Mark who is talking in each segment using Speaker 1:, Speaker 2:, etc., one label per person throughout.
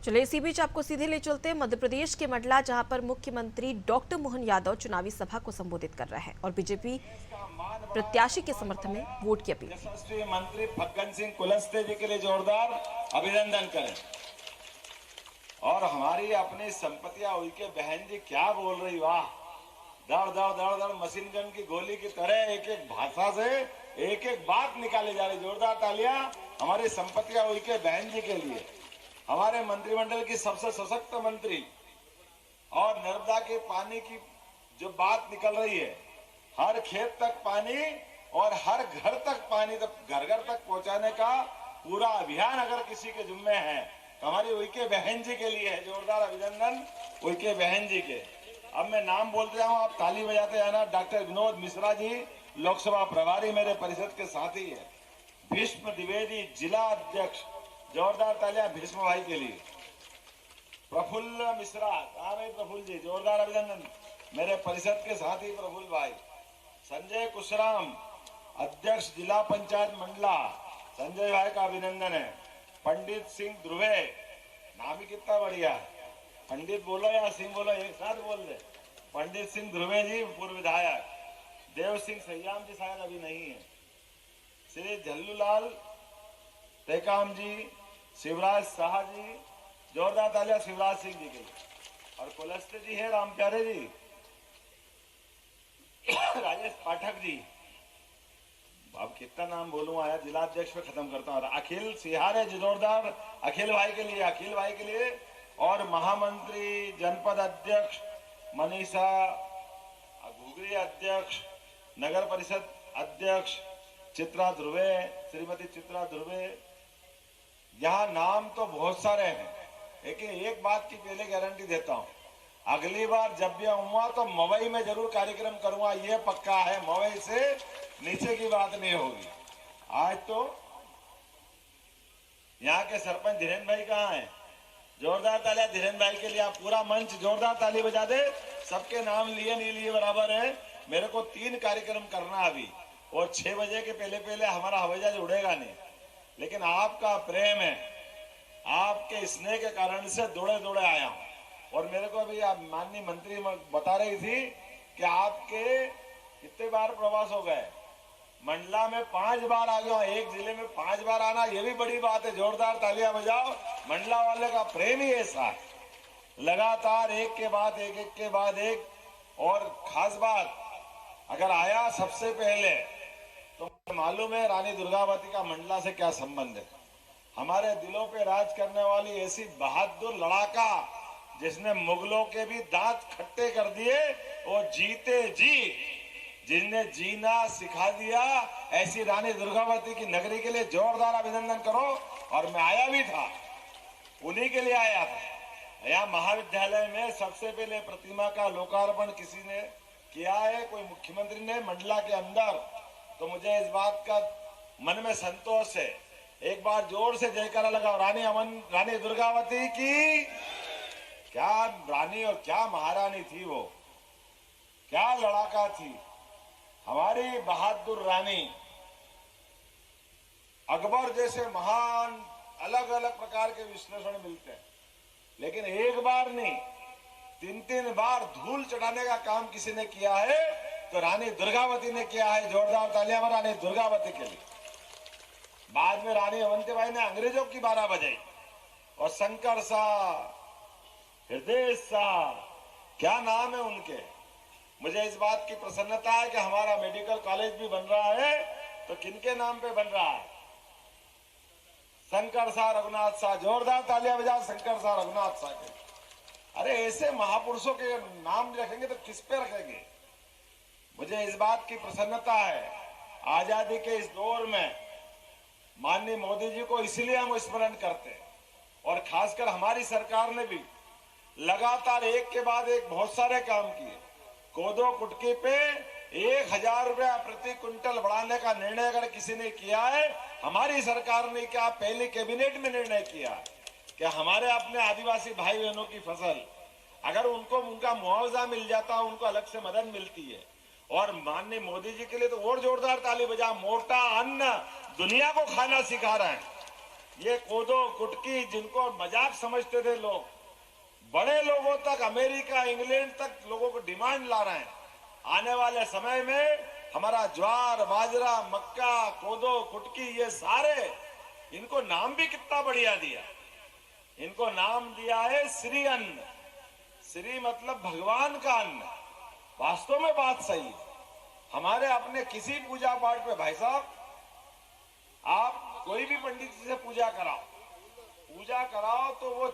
Speaker 1: चलिए इसी बीच आपको सीधे ले चलते हैं मध्य प्रदेश के मंडला, जहां पर मुख्यमंत्री डॉक्टर मोहन यादव चुनावी सभा को संबोधित कर रहे हैं और बीजेपी प्रत्याशी के समर्थन में वोट की अपील की।
Speaker 2: यशस्वी मंत्री फग्गन सिंह कुलस्ते जी के लिए जोरदार अभिनंदन करें। और हमारी अपनी संपत्तियां हुई के बहन जी क्या बोल रही, वाह, दड़ दड़ दड़ दड़ मशीन गन की गोली की तरह एक एक भाषा से एक एक बात निकाली जा रही। जोरदार तालियां हमारी संपत्तियां हुई के बहन जी के लिए। हमारे मंत्रिमंडल की सबसे सशक्त मंत्री और नर्मदा के पानी की जो बात निकल रही है, हर खेत तक पानी और हर घर तक पानी तक घर घर तक पहुंचाने का पूरा अभियान अगर किसी के जिम्मे है तो हमारी उइके बहन जी के लिए है। जोरदार अभिनंदन उइके बहन जी के। अब मैं नाम बोलते जाऊं, आप ताली बजाते जाना। डॉक्टर विनोद मिश्रा जी, लोकसभा प्रभारी, मेरे परिषद के साथी है। भीष्म द्विवेदी, जिला अध्यक्ष, जोरदार तालियां भीष्म भाई के लिए। प्रफुल्ल मिश्रा, प्रफुल्ल जी, जोरदार अभिनंदन, मेरे परिषद के साथी प्रफुल्ल भाई। संजय कुशराम, अध्यक्ष जिला पंचायत मंडला, संजय भाई का अभिनंदन है। पंडित सिंह ध्रुवे, नाम ही कितना बढ़िया है। पंडित बोलो या सिंह बोलो, एक साथ बोल दे। पंडित सिंह ध्रुवे जी, पूर्व विधायक। देव सिंह सयाम जी शायद अभी नहीं है। श्री झल्लूलाल टेकाम जी, शिवराज शाह जी, जोरदार तालियां शिवराज सिंह जी के लिए। और कुलस्ते जी है राम प्यारे जी, राजेश पाठक जी, अब कितना नाम बोलूं, आया जिला अध्यक्ष पे खत्म करता हूं। अखिल सिहारे जी, जोरदार अखिल भाई के लिए, अखिल भाई के लिए। और महामंत्री, जनपद अध्यक्ष मनीषा घुघरी, अध्यक्ष नगर परिषद अध्यक्ष चित्रा ध्रुवे, श्रीमती चित्रा ध्रुवे। यहाँ नाम तो बहुत सारे हैं, लेकिन एक बात की पहले गारंटी देता हूं, अगली बार जब भी आऊंगा तो मवई में जरूर कार्यक्रम करूंगा, ये पक्का है। मवई से नीचे की बात नहीं होगी। आज तो यहाँ के सरपंच धीरेन्द्र भाई कहाँ हैं? जोरदार तालियां धीरेन्द्र भाई के लिए। आप पूरा मंच जोरदार ताली बजा दे। सबके नाम लिए नहीं लिए बराबर है। मेरे को 3 कार्यक्रम करना अभी, और 6 बजे के पहले पहले हमारा हवाई जहाज उड़ेगा नहीं। लेकिन आपका प्रेम है, आपके स्नेह के कारण से दौड़े दौड़े आया हूं। और मेरे को अभी आप माननीय मंत्री बता रही थी कि आपके कितने बार प्रवास हो गए। मंडला में 5 बार आ गया, एक जिले में 5 बार आना, ये भी बड़ी बात है। जोरदार तालियां बजाओ। मंडला वाले का प्रेम ही ऐसा है, लगातार एक के बाद एक, एक के बाद एक। और खास बात, अगर आया सबसे पहले तो मालूम है रानी दुर्गावती का मंडला से क्या संबंध है। हमारे दिलों पे राज करने वाली ऐसी बहादुर लड़ाका, जिसने मुगलों के भी दांत खट्टे कर दिए, और जीते जी जिसने जीना सिखा दिया, ऐसी रानी दुर्गावती की नगरी के लिए जोरदार अभिनंदन करो। और मैं आया भी था, उन्हीं के लिए आया था। यहाँ महाविद्यालय में सबसे पहले प्रतिमा का लोकार्पण किसी ने किया है, कोई मुख्यमंत्री ने, मंडला के अंदर। तो मुझे इस बात का मन में संतोष है। एक बार जोर से जयकारा लगाओ, रानी दुर्गावती की। क्या रानी और क्या महारानी थी वो, क्या लड़ाका थी हमारी बहादुर रानी। अकबर जैसे महान अलग अलग प्रकार के विश्लेषण मिलते हैं, लेकिन एक बार नहीं, 3-3 बार धूल चढ़ाने का काम किसी ने किया है तो रानी दुर्गावती ने किया है। जोरदार तालियां रानी दुर्गावती के लिए। बाद में रानी अवंतीबाई ने अंग्रेजों की 12 बजाई, और शंकर शाह, हृदय शाह, क्या नाम है उनके। मुझे इस बात की प्रसन्नता है कि हमारा मेडिकल कॉलेज भी बन रहा है, तो किनके नाम पे बन रहा है? शंकर शाह रघुनाथ शाह। जोरदार तालियां बजाओ शंकर शाह रघुनाथ शाह के। अरे ऐसे महापुरुषों के नाम रखेंगे तो किस पे रखेंगे। मुझे इस बात की प्रसन्नता है, आजादी के इस दौर में माननीय मोदी जी को इसलिए हम स्मरण करते हैं। और खासकर हमारी सरकार ने भी लगातार एक के बाद एक बहुत सारे काम किए। कोदो कुटकी पे 1000 रुपया प्रति क्विंटल बढ़ाने का निर्णय अगर किसी ने किया है, हमारी सरकार ने क्या पहले कैबिनेट में निर्णय किया कि हमारे अपने आदिवासी भाई बहनों की फसल अगर उनको उनका मुआवजा मिल जाता है, उनको अलग से मदद मिलती है। और माननीय मोदी जी के लिए तो और जोरदार ताली बजा। मोटा अन्न दुनिया को खाना सिखा रहे हैं। ये कोदो कुटकी जिनको मजाक समझते थे लोग, बड़े लोगों तक, अमेरिका इंग्लैंड तक लोगों को डिमांड ला रहे हैं। आने वाले समय में हमारा ज्वार, बाजरा, मक्का, कोदो, कुटकी, ये सारे, इनको नाम भी कितना बढ़िया दिया। इनको नाम दिया है श्री अन्न। श्री मतलब भगवान का अन्न। वास्तव में बात सही। हमारे अपने किसी पूजा पाठ पे, भाई साहब, आप कोई भी पंडित जी से पूजा कराओ तो वो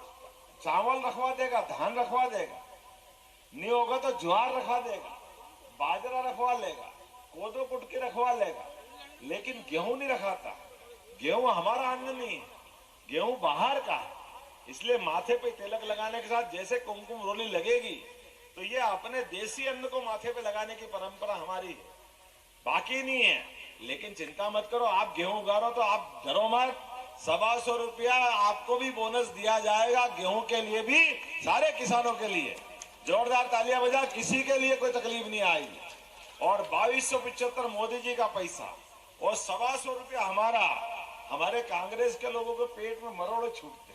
Speaker 2: चावल रखवा देगा, धान रखवा देगा, नहीं होगा तो ज्वार रखवा देगा, बाजरा रखवा लेगा, कोदो कुटकी रखवा लेगा, लेकिन गेहूं नहीं रखाता। गेहूं हमारा अन्न नहीं है, गेहूं बाहर का है। इसलिए माथे पे तिलक लगाने के साथ जैसे कुमकुम रोली लगेगी, तो ये अपने देसी अन्न को माथे पे लगाने की परंपरा हमारी है, बाकी नहीं है। लेकिन चिंता मत करो, आप गेहूं उगा रहे हो तो आप डरो मत। 125 रुपया आपको भी बोनस दिया जाएगा, गेहूं के लिए भी, सारे किसानों के लिए। जोरदार तालियां बजा, किसी के लिए कोई तकलीफ नहीं आएगी। और 2275 मोदी जी का पैसा और 125 रुपया हमारे कांग्रेस के लोगों के पेट में मरोड़े छूटते हैं।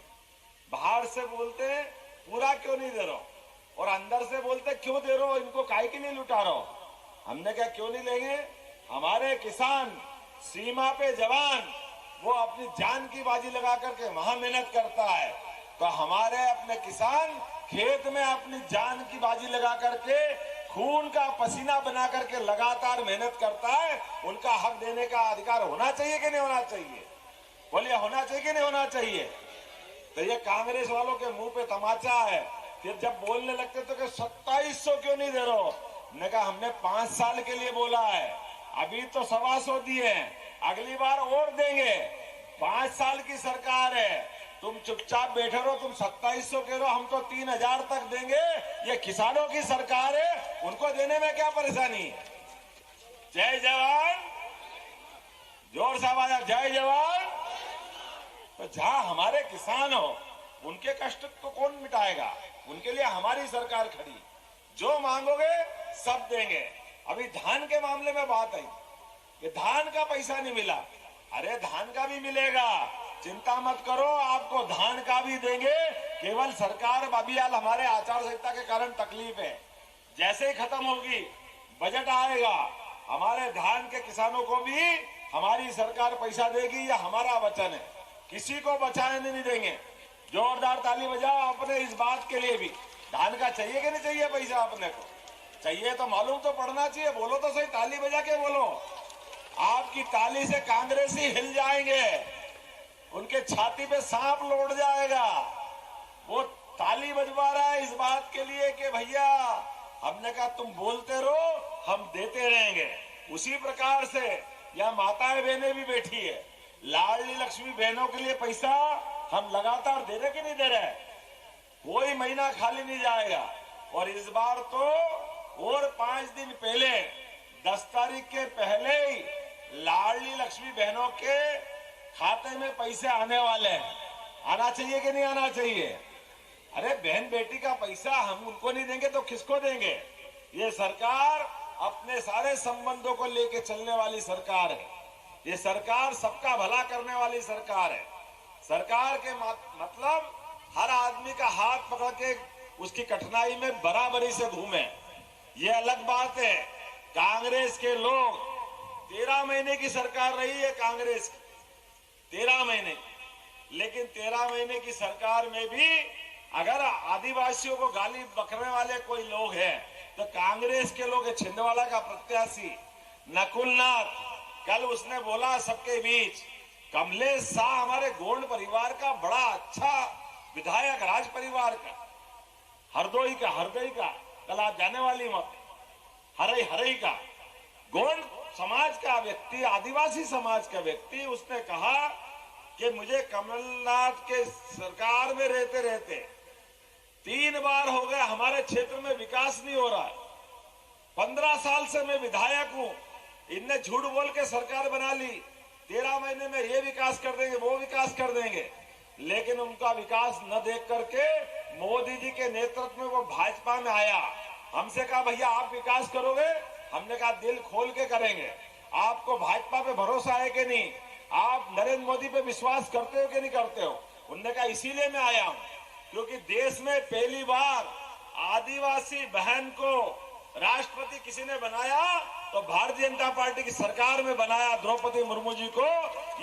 Speaker 2: बाहर से बोलते हैं पूरा क्यों नहीं दे रहा, और अंदर से बोलते क्यों दे रहे हो, इनको काहे के लिए लुटा रहा हो। हमने क्या क्यों नहीं लेंगे। हमारे किसान, सीमा पे जवान, वो अपनी जान की बाजी लगा करके वहां मेहनत करता है, तो हमारे अपने किसान खेत में अपनी जान की बाजी लगा करके, खून का पसीना बना करके लगातार मेहनत करता है। उनका हक देने का अधिकार होना चाहिए कि नहीं होना चाहिए? बोलिए, होना चाहिए कि नहीं होना चाहिए? तो ये कांग्रेस वालों के मुंह पे तमाचा है। फिर जब बोलने लगते तो कि 2700 क्यों नहीं दे रहे हो, ने कहा हमने 5 साल के लिए बोला है, अभी तो 125 दिए हैं, अगली बार और देंगे। 5 साल की सरकार है, तुम चुपचाप बैठे रहो। तुम 2700 कह रहे हो, हम तो 3000 तक देंगे। ये किसानों की सरकार है, उनको देने में क्या परेशानी है? जय जवान, जोर से आवाज, जय जवान। तो जहां हमारे किसान हो, उनके कष्ट को कौन मिटाएगा? उनके लिए हमारी सरकार खड़ी, जो मांगोगे सब देंगे। अभी धान के मामले में बात आई कि धान का पैसा नहीं मिला। अरे धान का भी मिलेगा, चिंता मत करो, आपको धान का भी देंगे। केवल सरकार अभी हमारे आचार संहिता के कारण तकलीफ है, जैसे ही खत्म होगी बजट आएगा, हमारे धान के किसानों को भी हमारी सरकार पैसा देगी। यह हमारा वचन है, किसी को बचाने नहीं देंगे। जोरदार ताली बजाओ अपने इस बात के लिए भी। धान का चाहिए कि नहीं चाहिए पैसा? अपने को चाहिए तो मालूम तो पड़ना चाहिए। बोलो तो सही, ताली बजा के बोलो। आपकी ताली से कांग्रेसी हिल जाएंगे, उनके छाती पे सांप लौट जाएगा। वो ताली बजवा रहा है इस बात के लिए कि भैया, हमने कहा तुम बोलते रहो, हम देते रहेंगे। उसी प्रकार से यह माताएं बहनें भी बैठी है, लाडली लक्ष्मी बहनों के लिए पैसा हम लगातार दे रहे कि नहीं दे रहे? कोई महीना खाली नहीं जाएगा। और इस बार तो और 5 दिन पहले, 10 तारीख के पहले ही लाडली लक्ष्मी बहनों के खाते में पैसे आने वाले हैं। आना चाहिए कि नहीं आना चाहिए? अरे बहन बेटी का पैसा हम उनको नहीं देंगे तो किसको देंगे? ये सरकार अपने सारे संबंधों को लेके चलने वाली सरकार है। ये सरकार सबका भला करने वाली सरकार है। सरकार के मतलब हर आदमी का हाथ पकड़ के उसकी कठिनाई में बराबरी से घूमे। ये अलग बात है। कांग्रेस के लोग 13 महीने की सरकार रही है कांग्रेस की, 13 महीने, लेकिन 13 महीने की सरकार में भी अगर आदिवासियों को गाली बकने वाले कोई लोग हैं तो कांग्रेस के लोग, छिंदवाड़ा का प्रत्याशी नकुलनाथ, कल उसने बोला सबके बीच, कमलेश शाह हमारे गोंड परिवार का बड़ा अच्छा विधायक, राज परिवार का, हरदोई का, कल आप जाने वाली मत, हरई का, गोंड समाज का व्यक्ति, आदिवासी समाज का व्यक्ति, उसने कहा कि मुझे कमलनाथ के सरकार में रहते रहते 3 बार हो गए, हमारे क्षेत्र में विकास नहीं हो रहा है। 15 साल से मैं विधायक हूं, इनने झूठ बोल के सरकार बना ली, 13 महीने में ये विकास कर देंगे, वो विकास कर देंगे, लेकिन उनका विकास न देख करके मोदी जी के नेतृत्व में वो भाजपा में आया। हमसे कहा भैया आप विकास करोगे? हमने कहा दिल खोल के करेंगे। आपको भाजपा पे भरोसा है कि नहीं? आप नरेंद्र मोदी पे विश्वास करते हो कि नहीं करते हो? उन्होंने कहा इसीलिए मैं आया हूं क्योंकि देश में पहली बार आदिवासी बहन को राष्ट्रपति किसी ने बनाया तो भारतीय जनता पार्टी की सरकार में बनाया द्रौपदी मुर्मू जी को।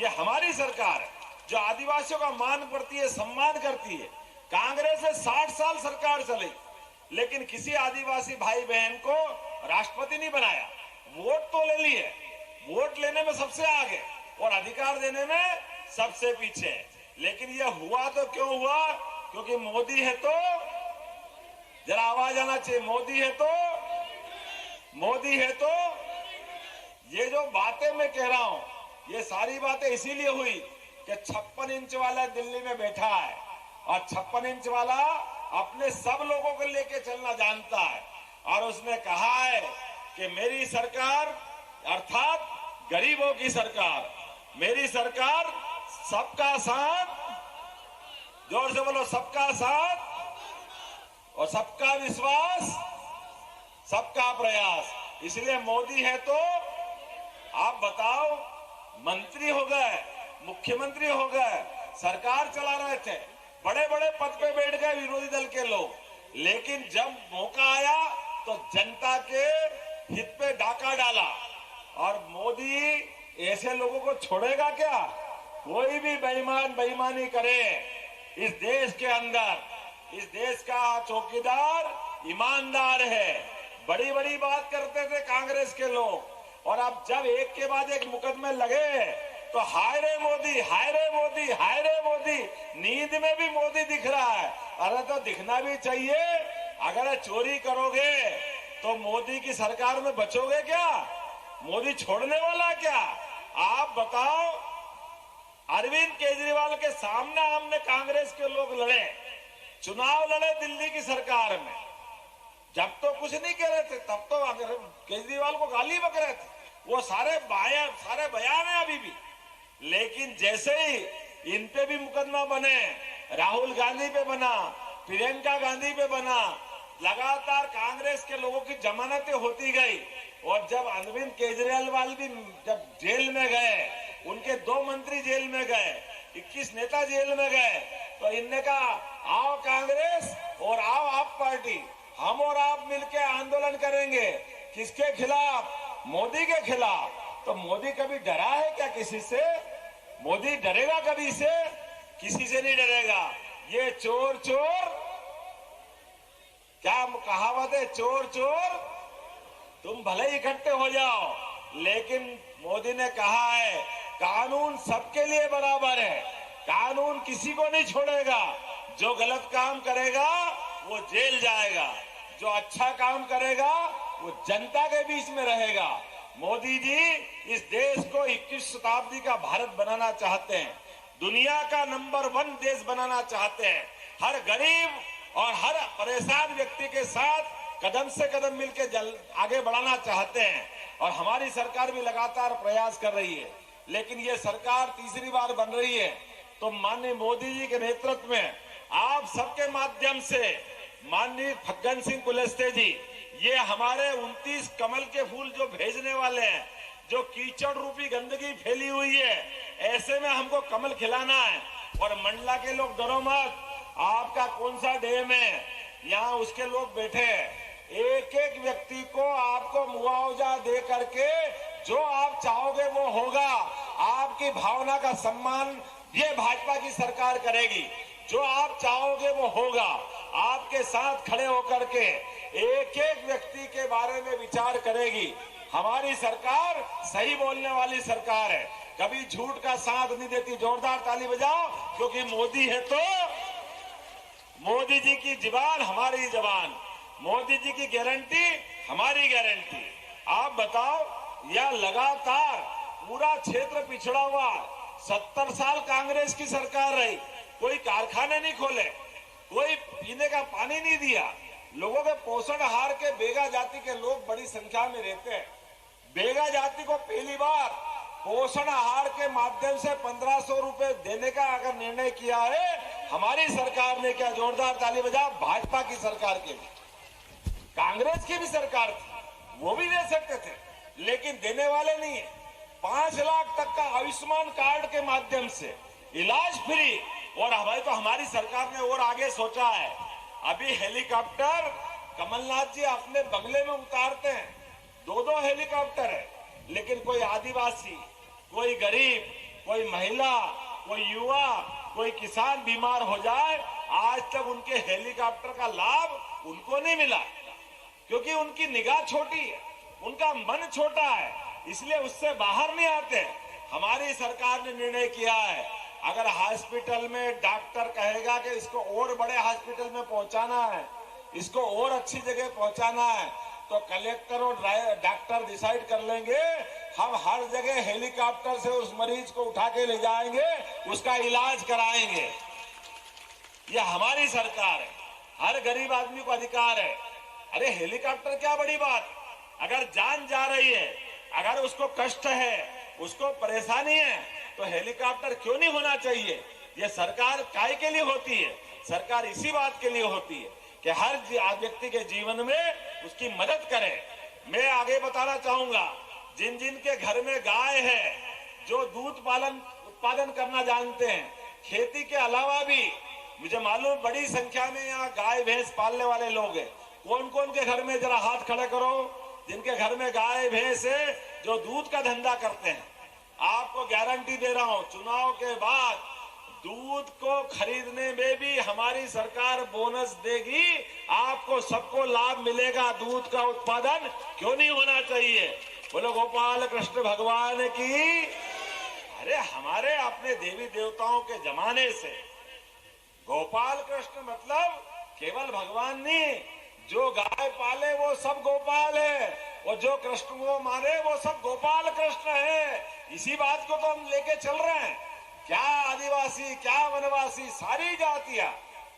Speaker 2: ये हमारी सरकार है जो आदिवासियों का मान करती है, सम्मान करती है। कांग्रेस से 60 साल सरकार चली लेकिन किसी आदिवासी भाई बहन को राष्ट्रपति नहीं बनाया। वोट तो ले लिए, वोट लेने में सबसे आगे और अधिकार देने में सबसे पीछे। लेकिन यह हुआ तो क्यों हुआ? क्योंकि मोदी है तो, जरा आवाज आना चाहिए, मोदी है तो, मोदी है तो। ये जो बातें मैं कह रहा हूं ये सारी बातें इसीलिए हुई कि 56 इंच वाला दिल्ली में बैठा है और 56 इंच वाला अपने सब लोगों को लेके चलना जानता है और उसने कहा है कि मेरी सरकार अर्थात गरीबों की सरकार, मेरी सरकार सबका साथ, जोर से बोलो, सबका साथ और सबका विश्वास, सबका प्रयास। इसलिए मोदी है तो आप बताओ, मंत्री हो गए, मुख्यमंत्री हो गए, सरकार चला रहे थे, बड़े बड़े पद पे बैठ गए विरोधी दल के लोग, लेकिन जब मौका आया तो जनता के हित पे डाका डाला। और मोदी ऐसे लोगों को छोड़ेगा क्या? कोई भी बेईमान बेईमानी करे इस देश के अंदर, इस देश का चौकीदार ईमानदार है। बड़ी बड़ी बात करते थे कांग्रेस के लोग और अब जब एक के बाद एक मुकदमे लगे तो हाय रे मोदी, हाय रे मोदी, हाय रे मोदी। नींद में भी मोदी दिख रहा है। अरे तो दिखना भी चाहिए। अगर चोरी करोगे तो मोदी की सरकार में बचोगे क्या? मोदी छोड़ने वाला क्या? आप बताओ, अरविंद केजरीवाल के सामने हमने कांग्रेस के लोग लड़े, चुनाव लड़े दिल्ली की सरकार में। जब तो कुछ नहीं कह रहे थे, तब तो केजरीवाल को गाली बक रहे थे। वो सारे बयान है अभी भी। लेकिन जैसे ही इन पे भी मुकदमा बने, राहुल गांधी पे बना, प्रियंका गांधी पे बना, लगातार कांग्रेस के लोगों की जमानतें होती गई। और जब अरविंद केजरीवाल भी जब जेल में गए, उनके 2 मंत्री जेल में गए, 21 नेता जेल में गए, तो इनने कहा आओ कांग्रेस और आओ आप पार्टी, हम और आप मिलकर आंदोलन करेंगे। किसके खिलाफ? मोदी के खिलाफ। तो मोदी कभी डरा है क्या किसी से? मोदी डरेगा कभी से? किसी से नहीं डरेगा। ये चोर चोर, क्या कहावत है, चोर चोर तुम भले ही इकट्ठे हो जाओ, लेकिन मोदी ने कहा है कानून सबके लिए बराबर है, कानून किसी को नहीं छोड़ेगा। जो गलत काम करेगा वो जेल जाएगा, जो अच्छा काम करेगा वो जनता के बीच में रहेगा। मोदी जी इस देश को 21वीं शताब्दी का भारत बनाना चाहते हैं, दुनिया का नंबर 1 देश बनाना चाहते हैं। हर गरीब और हर परेशान व्यक्ति के साथ कदम से कदम मिलकर आगे बढ़ाना चाहते हैं और हमारी सरकार भी लगातार प्रयास कर रही है। लेकिन ये सरकार तीसरी बार बन रही है तो माननीय मोदी जी के नेतृत्व में आप सबके माध्यम से माननीय फग्गन सिंह कुलस्ते जी, ये हमारे 29 कमल के फूल जो भेजने वाले हैं, जो कीचड़ रूपी गंदगी फैली हुई है, ऐसे में हमको कमल खिलाना है। और मंडला के लोग डरो मत, आपका कौन सा डैम है, यहाँ उसके लोग बैठे हैं। एक एक व्यक्ति को आपको मुआवजा दे करके जो आप चाहोगे वो होगा। आपकी भावना का सम्मान ये भाजपा की सरकार करेगी। जो आप चाहोगे वो होगा। आपके साथ खड़े होकर के एक एक व्यक्ति के बारे में विचार करेगी। हमारी सरकार सही बोलने वाली सरकार है, कभी झूठ का साथ नहीं देती। जोरदार ताली बजाओ, क्योंकि मोदी है तो मोदी जी की जुबान हमारी जुबान, मोदी जी की गारंटी हमारी गारंटी। आप बताओ, यह लगातार पूरा क्षेत्र पिछड़ा हुआ, 70 साल कांग्रेस की सरकार रही, कोई कारखाने नहीं खोले, कोई पीने का पानी नहीं दिया, लोगों के पोषण आहार के बेगा जाति के लोग बड़ी संख्या में रहते हैं। बेगा जाति को पहली बार पोषण आहार के माध्यम से 1500 रुपए देने का अगर निर्णय किया है हमारी सरकार ने, क्या जोरदार ताली बजा। भाजपा की सरकार के भी, कांग्रेस की भी सरकार थी, वो भी दे सकते थे, लेकिन देने वाले नहीं है। 5 लाख तक का आयुष्मान कार्ड के माध्यम से इलाज फ्री। और हमारी तो हमारी सरकार ने और आगे सोचा है, अभी हेलीकॉप्टर कमलनाथ जी अपने बंगले में उतारते हैं, 2-2 हेलीकॉप्टर है, लेकिन कोई आदिवासी, कोई गरीब, कोई महिला, कोई युवा, कोई किसान बीमार हो जाए, आज तक उनके हेलीकॉप्टर का लाभ उनको नहीं मिला, क्योंकि उनकी निगाह छोटी है, उनका मन छोटा है, इसलिए उससे बाहर नहीं आते। हमारी सरकार ने निर्णय किया है, अगर हॉस्पिटल में डॉक्टर कहेगा कि इसको और बड़े हॉस्पिटल में पहुंचाना है, इसको और अच्छी जगह पहुंचाना है, तो कलेक्टर और डॉक्टर डिसाइड कर लेंगे, हम हर जगह हेलीकॉप्टर से उस मरीज को उठा के ले जाएंगे, उसका इलाज कराएंगे। ये हमारी सरकार है, हर गरीब आदमी को अधिकार है। अरे हेलीकॉप्टर क्या बड़ी बात, अगर जान जा रही है, अगर उसको कष्ट है, उसको परेशानी है, तो हेलीकॉप्टर क्यों नहीं होना चाहिए। ये सरकार काय के लिए होती है, सरकार इसी बात के लिए होती है कि हर व्यक्ति के जीवन में उसकी मदद करे। मैं आगे बताना चाहूंगा, जिन जिन के घर में गाय है, जो दूध उत्पादन करना जानते हैं, खेती के अलावा भी मुझे मालूम बड़ी संख्या में यहाँ गाय भैंस पालने वाले लोग हैं। कौन कौन के घर में, जरा हाथ खड़े करो, जिनके घर में गाय भैंस है, जो दूध का धंधा करते हैं। आपको गारंटी दे रहा हूं, चुनाव के बाद दूध को खरीदने में भी हमारी सरकार बोनस देगी, आपको सबको लाभ मिलेगा। दूध का उत्पादन क्यों नहीं होना चाहिए। बोलो गोपाल कृष्ण भगवान की। अरे हमारे अपने देवी देवताओं के जमाने से गोपाल कृष्ण मतलब केवल भगवान नहीं, जो गाय पाले वो सब गोपाल है, और जो कृष्ण को मारे वो सब गोपाल कृष्ण है। इसी बात को तो हम लेके चल रहे हैं। क्या आदिवासी, क्या वनवासी, सारी जातियां,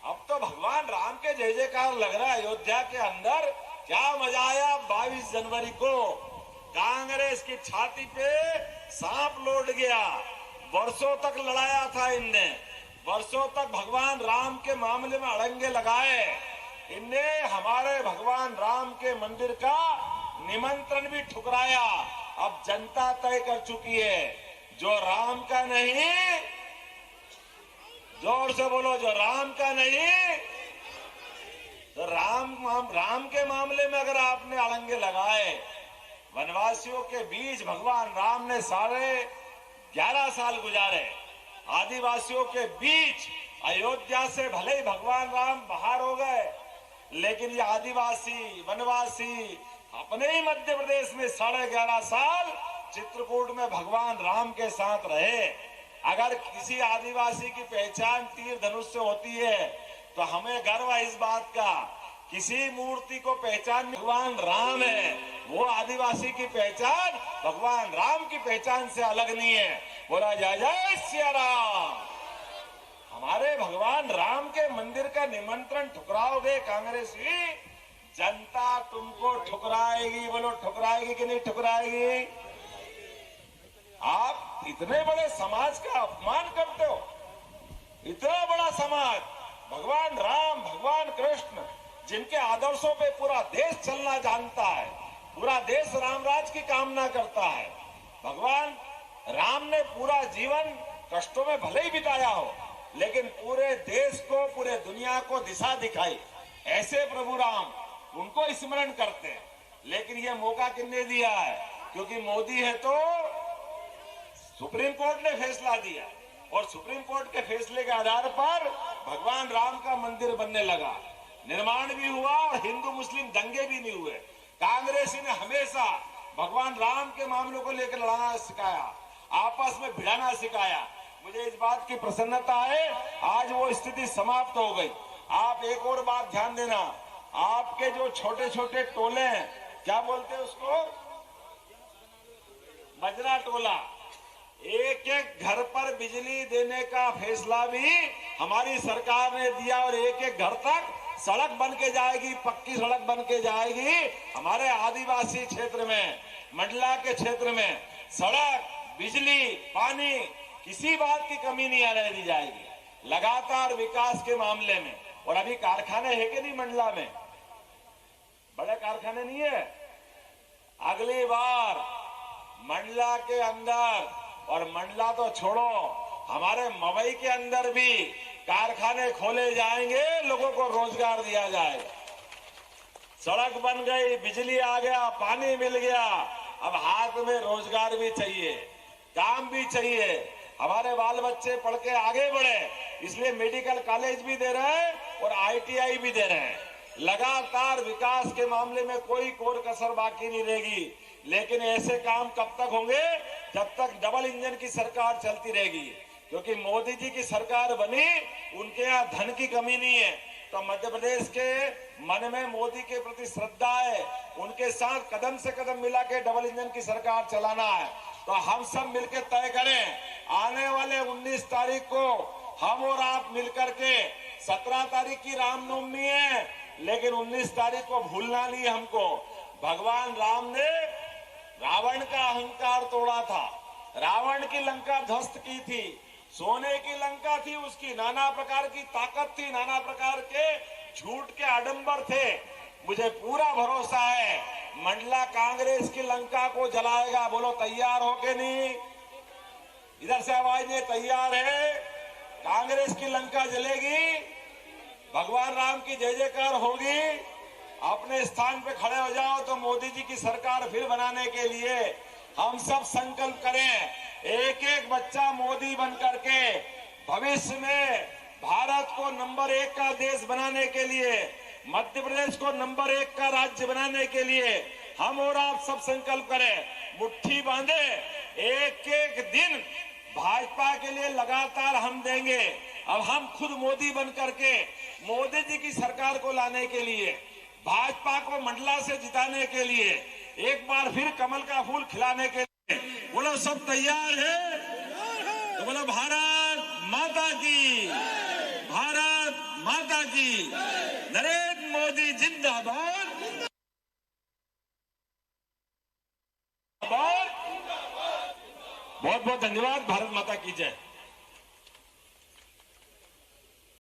Speaker 2: अब तो भगवान राम के जय जयकार लग रहा है अयोध्या के अंदर। क्या मजा आया 22 जनवरी को, कांग्रेस की छाती पे सांप लौट गया। वर्षों तक लड़ाया था इनने, वर्षों तक भगवान राम के मामले में अड़ंगे लगाए। इनने हमारे भगवान राम के मंदिर का निमंत्रण भी ठुकराया। अब जनता तय कर चुकी है, जो राम का नहीं, जोर से बोलो, जो राम का नहीं, तो राम के मामले में अगर आपने अड़ंगे लगाए, वनवासियों के बीच भगवान राम ने 11.5 साल गुजारे, आदिवासियों के बीच अयोध्या से भले ही भगवान राम बाहर हो गए, लेकिन ये आदिवासी वनवासी अपने ही मध्य प्रदेश में 11.5 साल चित्रकूट में भगवान राम के साथ रहे। अगर किसी आदिवासी की पहचान तीर धनुष से होती है, तो हमें गर्व है इस बात का। किसी मूर्ति को पहचान भगवान राम है, वो आदिवासी की पहचान भगवान राम की पहचान से अलग नहीं है। बोला जय जय सिया राम। हमारे भगवान राम के मंदिर का निमंत्रण ठुकराओगे कांग्रेसी, जनता तुमको ठुकराएगी। बोलो ठुकराएगी कि नहीं ठुकराएगी। आप इतने बड़े समाज का अपमान करते हो, इतना बड़ा समाज, भगवान राम, भगवान कृष्ण, जिनके आदर्शों पे पूरा देश चलना जानता है, पूरा देश रामराज की कामना करता है। भगवान राम ने पूरा जीवन कष्टों में भले ही बिताया हो, लेकिन पूरे देश को, पूरे दुनिया को दिशा दिखाई। ऐसे प्रभु राम, उनको स्मरण करते हैं। लेकिन ये मौका किसने दिया है? क्योंकि मोदी है तो सुप्रीम कोर्ट ने फैसला दिया, और सुप्रीम कोर्ट के फैसले के आधार पर भगवान राम का मंदिर बनने लगा, निर्माण भी हुआ और हिंदू मुस्लिम दंगे भी नहीं हुए। कांग्रेसी ने हमेशा भगवान राम के मामलों को लेकर लड़ाना सिखाया, आपस में भिड़ाना सिखाया। मुझे इस बात की प्रसन्नता है, आज वो स्थिति समाप्त हो गई। आप एक और बात ध्यान देना, आपके जो छोटे छोटे टोले हैं, क्या बोलते हैं उसको, बजरा टोला, एक एक घर पर बिजली देने का फैसला भी हमारी सरकार ने दिया, और एक एक घर तक सड़क बन के जाएगी, पक्की सड़क बन के जाएगी। हमारे आदिवासी क्षेत्र में, मंडला के क्षेत्र में सड़क, बिजली, पानी, किसी बात की कमी नहीं आने दी जाएगी। लगातार विकास के मामले में, और अभी कारखाने है कि नहीं मंडला में, बड़े कारखाने नहीं है। अगली बार मंडला के अंदर, और मंडला तो छोड़ो, हमारे मवई के अंदर भी कारखाने खोले जाएंगे, लोगों को रोजगार दिया जाएगा। सड़क बन गई, बिजली आ गया, पानी मिल गया, अब हाथ में रोजगार भी चाहिए, काम भी चाहिए। हमारे बाल बच्चे पढ़ के आगे बढ़े, इसलिए मेडिकल कॉलेज भी दे रहे हैं और ITI भी दे रहे हैं। लगातार विकास के मामले में कोई कोर कसर बाकी नहीं रहेगी। लेकिन ऐसे काम कब तक होंगे? जब तक डबल इंजन की सरकार चलती रहेगी। क्योंकि मोदी जी की सरकार बनी, उनके यहाँ धन की कमी नहीं है, तो मध्य प्रदेश के मन में मोदी के प्रति श्रद्धा है, उनके साथ कदम से कदम मिला के डबल इंजन की सरकार चलाना है। तो हम सब मिलकर तय करें, आने वाले 19 तारीख को हम और आप मिलकर के, 17 तारीख की रामनवमी है, लेकिन 19 तारीख को भूलना नहीं हमको। भगवान राम ने रावण का अहंकार तोड़ा था, रावण की लंका ध्वस्त की थी, सोने की लंका थी उसकी, नाना प्रकार की ताकत थी, नाना प्रकार के झूठ के आडंबर थे। मुझे पूरा भरोसा है मंडला कांग्रेस की लंका को जलाएगा। बोलो तैयार हो के नहीं? इधर से आवाज नहीं, तैयार है? कांग्रेस की लंका जलेगी, भगवान राम की जय जयकार होगी। अपने स्थान पे खड़े हो जाओ तो मोदी जी की सरकार फिर बनाने के लिए हम सब संकल्प करें। एक एक बच्चा मोदी बन करके भविष्य में भारत को नंबर 1 का देश बनाने के लिए, मध्य प्रदेश को नंबर 1 का राज्य बनाने के लिए हम और आप सब संकल्प करें, मुट्ठी बांधे। एक एक दिन भाजपा के लिए लगातार हम देंगे। अब हम खुद मोदी बन करके मोदी जी की सरकार को लाने के लिए, भाजपा को मंडला से जिताने के लिए, एक बार फिर कमल का फूल खिलाने के लिए बोलो सब तैयार है? तो बोलो भारत माता की, भारत माता की, नरेंद्र मोदी जिंदाबाद। बहुत बहुत धन्यवाद। भारत माता की जय।